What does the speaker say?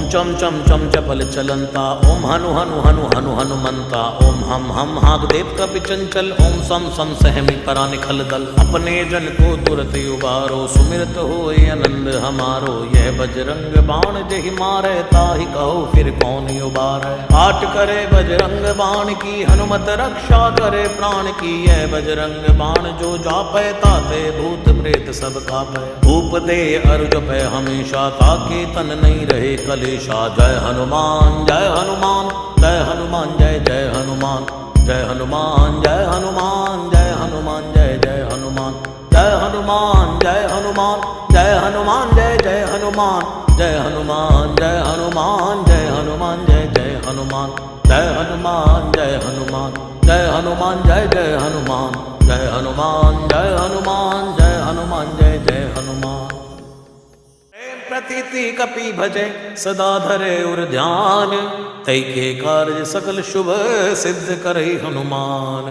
चम चम चम चपल चलंता, ओम हनु हनु हनु हनु हनुमंता, ओम हम हागदेव कपि चंचल, ओम सम सम सहमी परा निखल दल। अपने जन को तुरत उबारो, सुमिरत होए आनंद हमारो। यह बजरंग बाण जहि मारे, ताहि कहो फिर कौन उबारे। पाठ करे बजरंग बाण की, हनुमत रक्षा करे प्राण की। यह बजरंग बाण जो जापै, ताते भूत प्रेत सब कापै। धूप दे अरु जपै हमेशा, ताके तन नहीं रहे कलेशा। जय हनुमान जय हनुमान जय हनुमान जय जय हनुमान। जय हनुमान जय हनुमान जय हनुमान जय जय हनुमान। जय हनुमान जय हनुमान जय हनुमान जय जय हनुमान। जय हनुमान जय हनुमान जय हनुमान जय जय हनुमान। जय हनुमान जय हनुमान जय हनुमान जय जय हनुमान। जय हनुमान जय हनुमान जय हनुमान जय जय हनुमान। प्रतीति कपि भजे सदा धरे उर ध्यान, तै के कार्य सकल शुभ सिद्ध करे हनुमान।